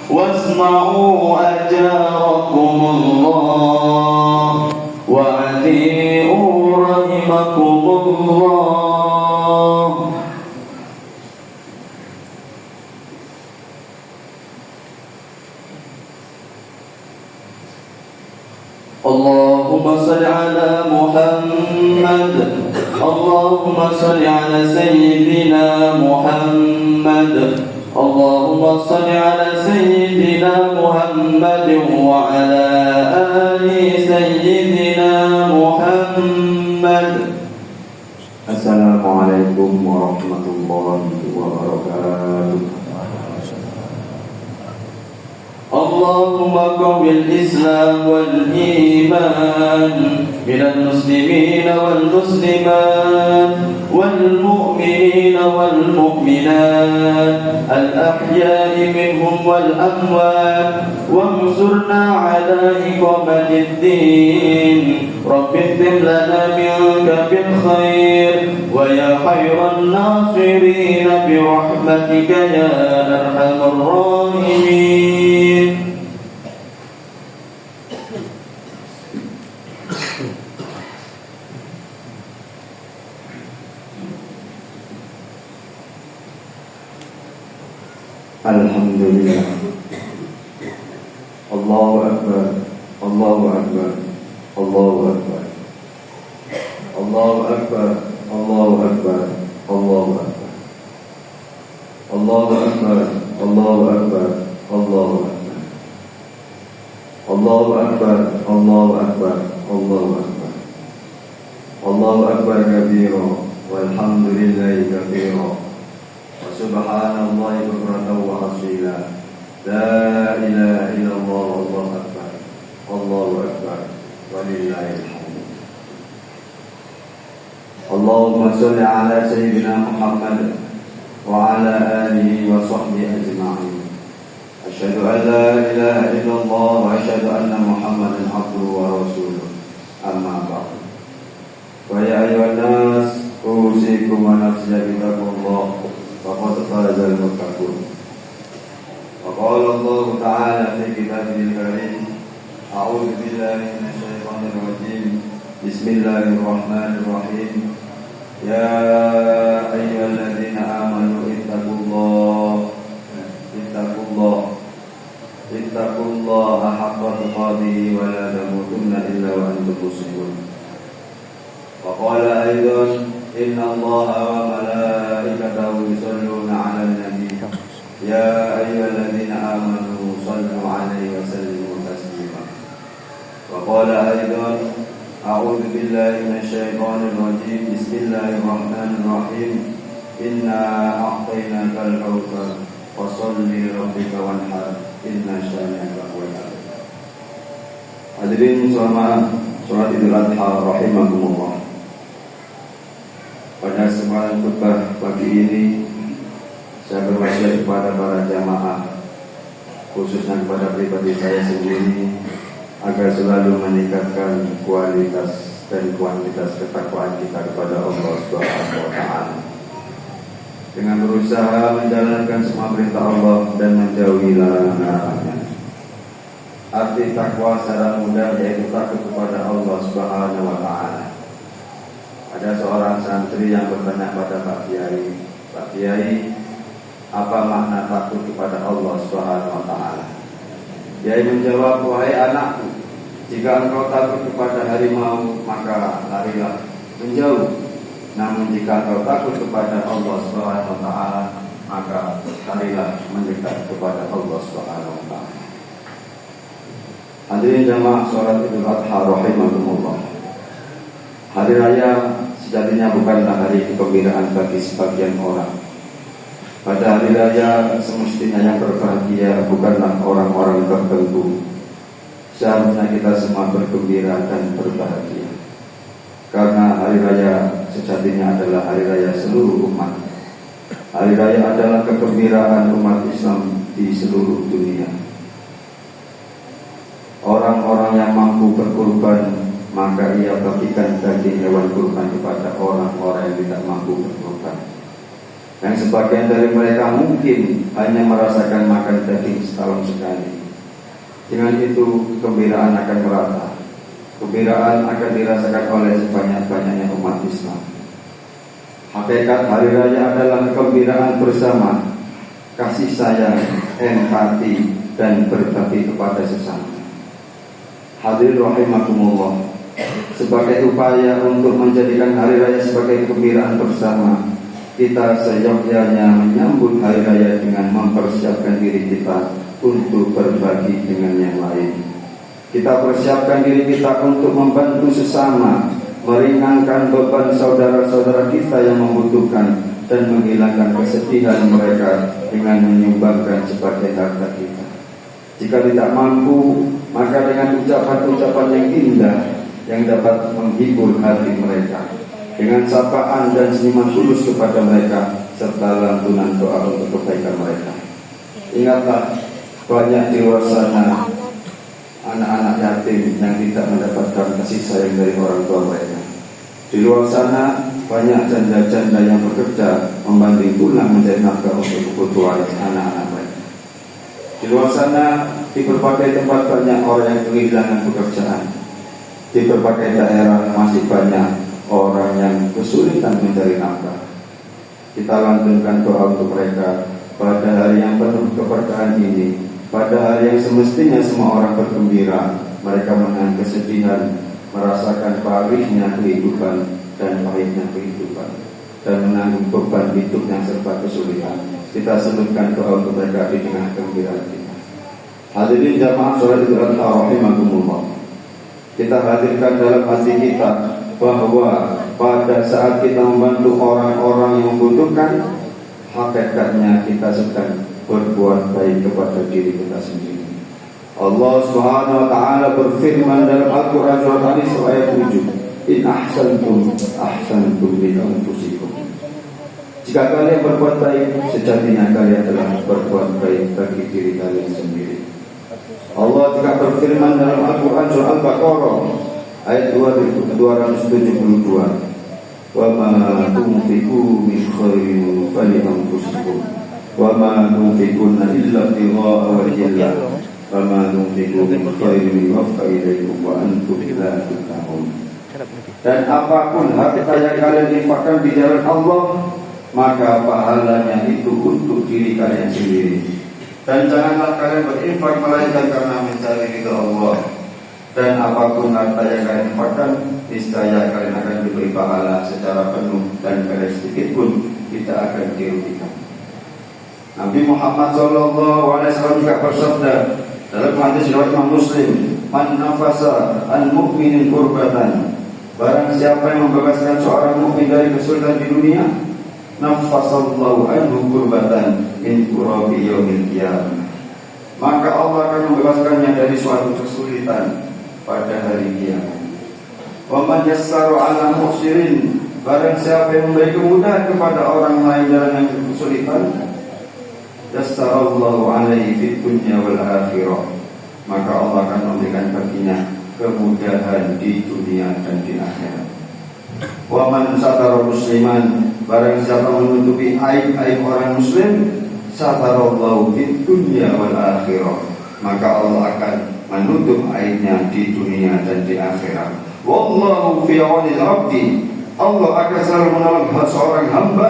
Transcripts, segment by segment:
واسمعوا أجاركم الله وأطيعوا رحمكم الله. اللهم صل على محمد. اللهم صل على سيدنا محمد. اللهم صل على سيدنا محمد وعلى آل سيدنا محمد. السلام عليكم ورحمة الله وبركاته. اللهم قو الإسلام والإيمان من المسلمين والمسلمات والمؤمنين والمؤمنات الأحياء منهم والأموات وانصرنا على إقامة الدين. رب اختم لنا منك بالخير ويا خير الناصرين برحمتك يا أرحم الراحمين. Alhamdulillah. Allahu Akbar. Allahu Akbar. Allahu Akbar. Allahu Akbar. Allahu Akbar. Allahu Akbar. Allahu Akbar. Allahu Akbar. Allahu Akbar. Allahu Akbar. Allahu Akbar. Allahu Akbar. Allahu Akbar kabira walhamdulillahi kabira. Subhanallahi bukratan wa asila. La ilaha illallah wallahu akbar. Allahu akbar walillahil hamd. Allahumma shalli ala sayyidina Muhammad wa ala alihi wa sahbihi ajma'in. Asyhadu an la ilaha illallah wa asyhadu anna Muhammadan abduhu wa rasuluh. Amma ba'd. Wa ya ayyuhan nas, usikum wa nafsi bittaqwallah. فقد فاز المتقون. وقال الله تعالى في كتابه الكريم: أعوذ بالله من الشيطان الرجيم. بسم الله الرحمن الرحيم. يا أيها الذين آمنوا اتقوا الله حق تقاته ولا تموتن إلا وأنتم مسلمون. وقال أيضا: إن الله وملائكته يصلون على النبي يا أيها الذين آمنوا صلوا عليه وسلموا تسليما. وقال أيضا: أعوذ بالله من الشيطان الرجيم. بسم الله الرحمن الرحيم. إنا أعطيناك الكوثر فصل لربك وانحر إن شانئك هو الأبتر. Hadirin sholat Idul Adha rahimakumullah. Pada kesempatan khutbah pagi ini saya berwasiat kepada para jamaah, khususnya kepada pribadi saya sendiri, agar selalu meningkatkan kualitas dan kuantitas ketakwaan kita kepada Allah Subhanahu wa taala dengan berusaha menjalankan semua perintah Allah dan menjauhi larangan-larangannya. Arti takwa secara mudah yaitu takut kepada Allah Subhanahu wa taala. Ada seorang santri yang bertanya pada Pak Kiai, "Pak Kiai, apa makna takut kepada Allah Subhanahu wa taala?" Kiai menjawab, "Wahai anakku, jika engkau takut kepada harimau, maka larilah menjauh. Namun jika engkau takut kepada Allah Subhanahu wa taala, maka larilah mendekat kepada Allah Subhanahu wa taala." Hadirin jamaah salat Idul Adha rahimakumullah. Hari raya sejatinya bukanlah hari kegembiraan bagi sebagian orang. Pada hari raya semestinya yang berbahagia bukanlah orang-orang tertentu. Seharusnya kita semua bergembira dan berbahagia, karena hari raya sejatinya adalah hari raya seluruh umat. Hari raya adalah kegembiraan umat Islam di seluruh dunia. Orang-orang yang mampu berkorban, maka ia bagikan daging hewan kurban kepada orang-orang yang tidak mampu berkorban. Yang sebagian dari mereka mungkin hanya merasakan makan daging setahun sekali. Dengan itu kegembiraan akan merata. Kegembiraan akan dirasakan oleh sebanyak-banyaknya umat Islam. Hakikat hari raya adalah kegembiraan bersama, kasih sayang, empati, dan berbagi kepada sesama. Hadirin rahimakumullah, sebagai upaya untuk menjadikan hari raya sebagai kegembiraan bersama, kita seyogyanya menyambut hari raya dengan mempersiapkan diri kita untuk berbagi dengan yang lain. Kita persiapkan diri kita untuk membantu sesama, meringankan beban saudara-saudara kita yang membutuhkan, dan menghilangkan kesedihan mereka dengan menyumbangkan sebagai harta kita. Jika tidak mampu, maka dengan ucapan-ucapan yang indah yang dapat menghibur hati mereka, dengan sapaan dan senyuman tulus kepada mereka, serta lantunan doa untuk kebaikan mereka. Ingatlah, banyak di luar sana anak-anak yatim yang tidak mendapatkan kasih sayang dari orang tua mereka. Di luar sana banyak janda-janda yang bekerja membanting tulang mencari nafkah untuk kebutuhan anak-anak mereka. Di luar sana, di berbagai tempat banyak orang yang kehilangan pekerjaan. Di berbagai daerah masih banyak orang yang kesulitan mencari nafkah. Kita lantunkan doa untuk mereka pada hari yang penuh keberkahan ini. Pada hari yang semestinya semua orang bergembira, mereka menahan kesedihan, merasakan pahitnya kehidupan dan pahitnya kehidupan, dan menanggung beban hidup yang serba kesulitan. Kita sebutkan doa untuk mereka di tengah kegembiraan kita. Hadirin jamaah sholat Idul Adha rahimakumullah, kita hadirkan dalam hati kita bahwa pada saat kita membantu orang-orang yang membutuhkan, hakikatnya kita sedang berbuat baik kepada diri kita sendiri. Allah Subhanahu wa taala berfirman dalam Al-Qur'an surat An-Nisa ayat 7, "In ahsantum ahsantum li anfusikum." Jika kalian berbuat baik, sejatinya kalian telah berbuat baik bagi diri kalian sendiri. Allah juga berfirman dalam Al-Qur'an surat Al-Baqarah ayat 272, "Wa ma tunfiqu min khairin fali anfusikum wa ma tunfiquna illa ibtigha'a wajhillah wa ma tunfiqu min khairin yuwaffa ilaykum wa antum la tuzlamun." Dan apapun harta yang kalian infakkan di jalan Allah, maka pahalanya itu untuk diri kalian sendiri. Dan janganlah kalian berinfak melainkan karena mencari ridha Allah. Dan apapun harta yang kalian infakkan, niscaya kalian akan diberi pahala secara penuh, dan kalian sedikit pun tidak akan dirugikan. Nabi Muhammad SAW juga bersabda dalam hadis riwayat Imam Muslim, "Man nafasa an mu'minin kurbatan." Barang siapa yang membebaskan seorang mukmin dari kesulitan di dunia, nafasallahu anhu kurbatan min kurabi yaumil qiyamah, maka Allah akan membebaskannya dari suatu kesulitan pada hari kiamat. Wa man yassara 'ala mu'sirin, barang siapa yang memberi kemudahan kepada orang lain dalam yang kesulitan, yassarallahu 'alaihi fid dunya wal akhirah, maka Allah akan memberikan baginya kemudahan di dunia dan di akhirat. Wa man satara musliman, barang siapa menutupi aib-aib orang muslim, satarallahu fid dunya wal akhirah, maka Allah akan menutup aibnya di dunia dan di akhirat. Wallahu fi 'aunil 'abdi, Allah akan selalu menolong seorang hamba,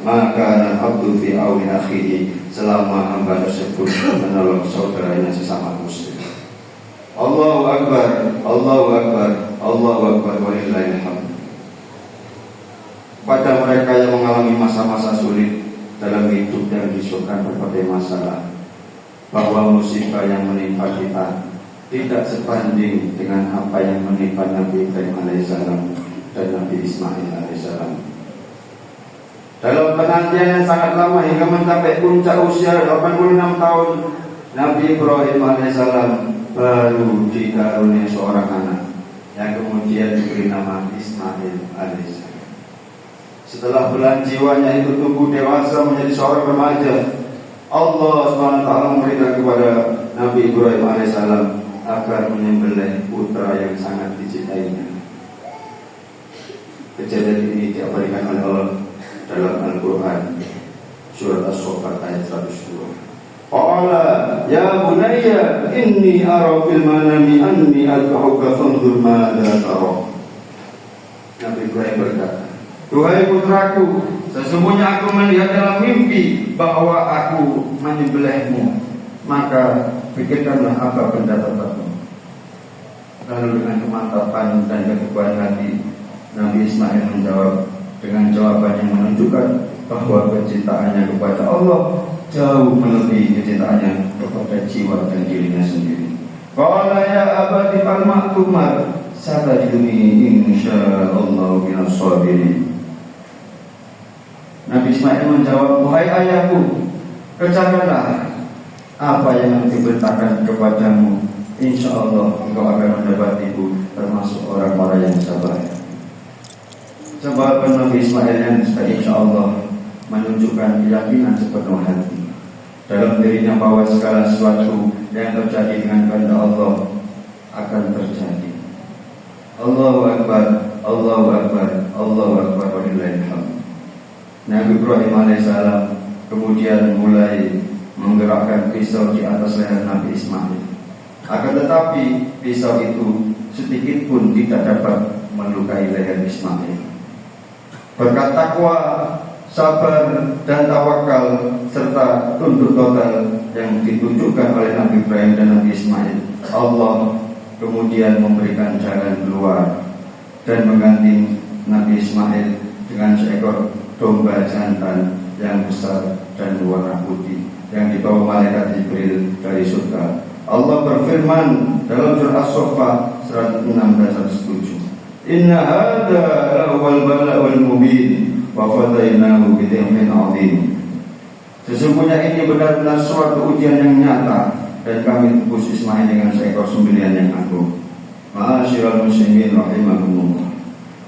maka abdu fi 'auni akhihi, selama hamba tersebut menolong saudaranya sesama muslim. Allahu akbar, Allahu akbar, Allahu akbar, walillahil hamd. Pada mereka yang mengalami masa-masa sulit dalam hidup dan disebabkan berbagai masalah, bahwa musibah yang menimpa kita tidak sebanding dengan apa yang menimpa Nabi Ibrahim alaihissalam dan Nabi Ismail alaihissalam. Dalam penantian yang sangat lama hingga mencapai puncak usia 86 tahun, Nabi Ibrahim alaihissalam baru dikaruniai seorang anak yang kemudian diberi nama Ismail alaihissalam. Setelah bulan jiwanya itu tumbuh dewasa menjadi seorang remaja, Allah SWT memberikan kepada Nabi Ibrahim alaihissalam agar menyembelih putra yang sangat dicintainya. Kejadian ini diabadikan oleh Allah dalam Al-Quran surat As-Saffat ayat 102. Qala ya bunayya inni ara fil manami anni ad'uka fanzur madza tara. Nabi Ibrahim berkata, "Duhai putraku, sesungguhnya aku melihat dalam mimpi bahwa aku menyembelihmu, maka pikirkanlah apa pendapatmu." Lalu dengan kemantapan dan keteguhan hati, Nabi Ismail menjawab dengan jawaban yang menunjukkan bahwa kecintaannya kepada Allah jauh melebihi kecintaannya kepada jiwa dan dirinya sendiri. Qala ya abati fal ma'tumar satajiduni insyaallah minas sabirin. Nabi Ismail menjawab, "Wahai ayahku, kerjakanlah apa yang diperintahkan kepadamu. Insyaallah engkau akan mendapatiku termasuk orang-orang yang sabar." Sebab Nabi Ismail yang insyaallah menunjukkan keyakinan sepenuh hati dalam dirinya bahwa segala sesuatu yang terjadi dengan kehendak Allah akan terjadi. Allahu Akbar, Allahu Akbar, Allahu Akbar, walillahil hamd. Nabi Ibrahim alaihissalam kemudian mulai menggerakkan pisau di atas leher Nabi Ismail. Akan tetapi pisau itu sedikit pun tidak dapat melukai leher Ismail. Berkat takwa, sabar dan tawakal serta tunduk total yang ditunjukkan oleh Nabi Ibrahim dan Nabi Ismail, Allah kemudian memberikan jalan keluar dan mengganti Nabi Ismail dengan seekor domba jantan yang besar dan berwarna putih yang dibawa malaikat Jibril dari surga. Allah berfirman dalam surah As-Saffat 106-107, "Inna hadza lahuwal bala'ul mubin wa fadainahu bidhibhin 'adzim." Sesungguhnya ini benar-benar suatu ujian yang nyata dan kami tebus Ismail dengan seekor sembelihan yang agung. Ma'asyiral muslimin rahimakumullah.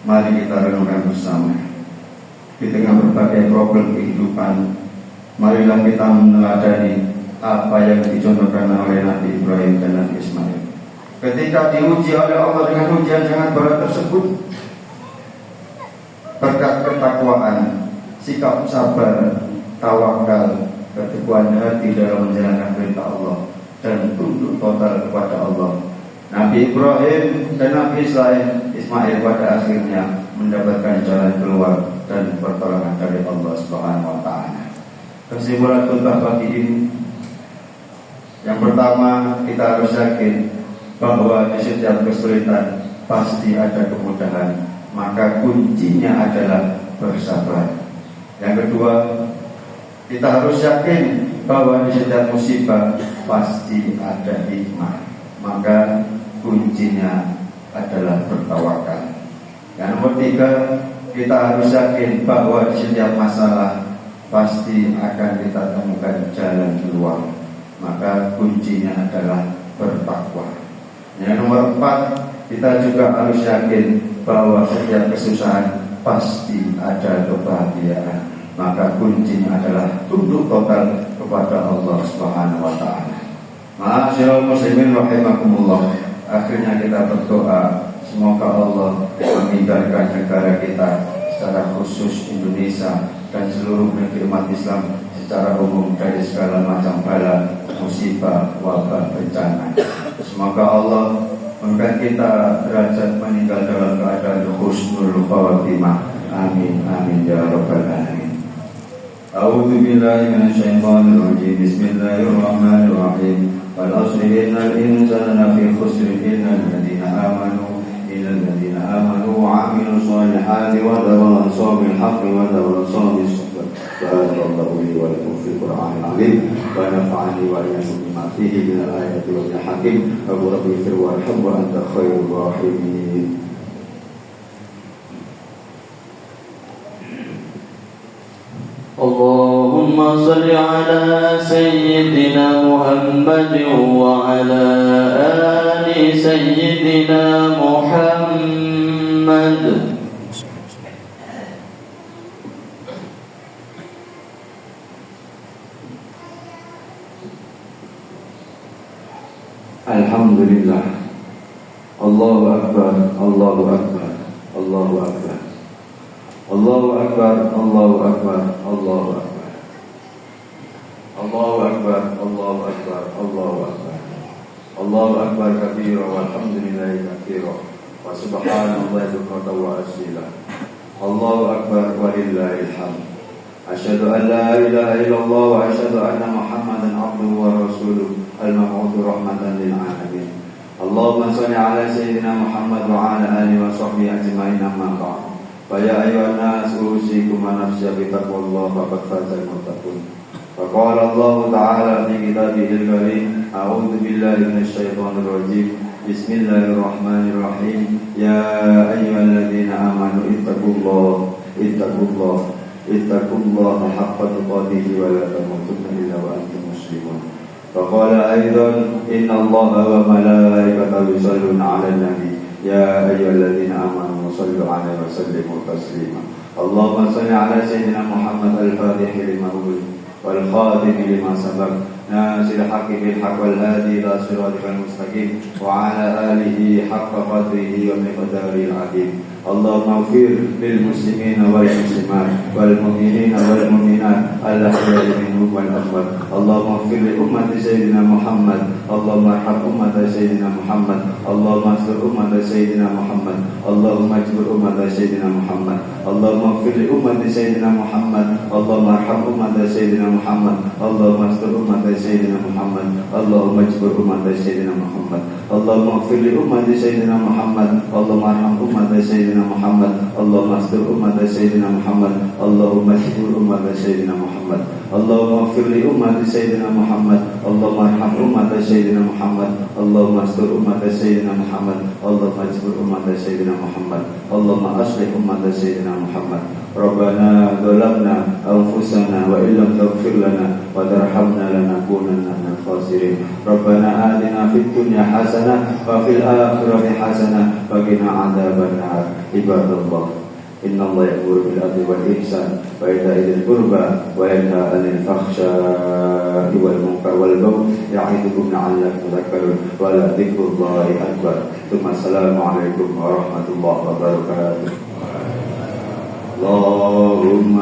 Mari kita renungkan bersama. Di tengah berbagai problem kehidupan, marilah kita meneladani apa yang dicontohkan oleh Nabi Ibrahim dan Nabi Ismail. Ketika diuji oleh Allah dengan ujian sangat berat tersebut, berkat ketakwaan, sikap sabar, tawakal, keteguhan hati dalam menjalankan perintah Allah dan tunduk total kepada Allah, Nabi Ibrahim dan Nabi Ismail pada akhirnya mendapatkan jalan keluar dan pertolongan dari Allah Subhanahu wa taala. Kesimpulan khutbah pagi ini, yang pertama, kita harus yakin bahwa di setiap kesulitan pasti ada kemudahan, maka kuncinya adalah bersabar. Yang kedua, kita harus yakin bahwa di setiap musibah pasti ada hikmah, maka kuncinya adalah bertawakal. Yang nomor tiga, kita harus yakin bahwa di setiap masalah pasti akan kita temukan jalan keluar, maka kuncinya adalah bertakwa. Yang nomor empat, kita juga harus yakin bahwa setiap kesusahan pasti ada kebahagiaan, maka kuncinya adalah tunduk total kepada Allah Subhanahu wa taala. Ma'asyiral muslimin rahimakumullah. Akhirnya kita berdoa, semoga Allah menghindarkan negara kita secara khusus Indonesia dan seluruh negeri umat Islam secara umum dari segala macam bala, musibah, wabah, bencana. Semoga Allah memberikan kita derajat meninggal dalam keadaan husnul khawatimah. Amin, amin ya rabbal alamin. A'udzu billahi minasyaitonir rajim. Bismillahirrahmanirrahim. Wal 'asri innal insana lafi khusr illa alladziina amanu wa 'amilus solihati wa tawassaw bil haqqi wa tawassaw bis sabr. Barakallahu li wa lakum fil Qur'anil 'azim wa nafa'ani wa iyyakum bima fihi minal ayati wal hakim. Rabbi ighfir warham wa anta khairur rahimin. Allahumma salli ala sayyidina Muhammad wa ala ali sayyidina Muhammad. Alhamdulillah. Allahu Akbar, Allahu Akbar, Allahu Akbar, Allahu Akbar, Allahu Akbar, Allahu Akbar. Allahu Akbar, Allahu Akbar, Allahu Akbar. Allahu Akbar kabira walhamdulillahi katsira wa subhanallahi bukratan wa asila. Allahu Akbar walillahil hamd. Asyhadu an la ilaha illallah wa asyhadu anna Muhammadan abduhu wa rasuluh al-mab'uts rahmatan lil alamin. Allahumma shalli ala sayyidina Muhammad wa ala alihi wa sahbihi ajma'in amma ba'd. Fa ya ayyuhan nas usikum wa nafsi bi taqwallahi faqad fazal muttaqun. Wa qala Allah ta'ala fi kitabihil karim, a'udzu billahi minasy syaithanir rajim. Bismillahirrahmanirrahim. Ya ayyuhalladzina amanu ittaqullaha haqqa tuqatih wa la tamutunna illa wa antum muslimun. فقال أيضا إن الله وملائكته يصلون على النبي يا أيها الذين آمنوا صلوا عليه وسلموا تسليما. اللهم صل على سيدنا محمد الفاتح لما أغلق والخاتم لما سبق ناصر الحق بالحق والهادي إلى صراطك المستقيم وعلى آله حق قدره ومقداره العظيم. اللهم اغفر للمسلمين والمسلمات والمؤمنين والمؤمنات الأحياء منهم والأموات. اللهم اغفر لأمة سيدنا محمد. اللهم ارحم أمة سيدنا محمد. اللهم استر أمة سيدنا محمد. اللهم اجبر أمة سيدنا محمد. اللهم اغفر لأمة سيدنا محمد. اللهم ارحم أمة سيدنا محمد. اللهم استر أمة سيدنا محمد. اللهم اجبر أمة سيدنا محمد. اللهم اغفر لأمة سيدنا محمد. اللهم ارحم أمة سيدنا محمد. اللهم استر أمة سيدنا محمد. اللهم اجبر أمة سيدنا محمد. اللهم اغفر لأمة سيدنا محمد. اللهم ارحم أمة سيدنا محمد. اللهم استر أمة سيدنا محمد. اللهم اجبر أمة سيدنا محمد. اللهم أصلح أمة سيدنا محمد. ربنا ظلمنا أنفسنا وإن لم تغفر لنا وترحمنا لنكونن من الخاسرين. ربنا آتنا في الدنيا حسنة وفي الآخرة حسنة وقنا عذاب النار. عباد الله إن الله يأمر بالعدل والإحسان وإيتاء ذي القربى وينهى عن الفحشاء والمنكر والبغي يعظكم لعلكم تذكرون ولذكر الله أكبر. ثم السلام عليكم ورحمة الله وبركاته. اللهم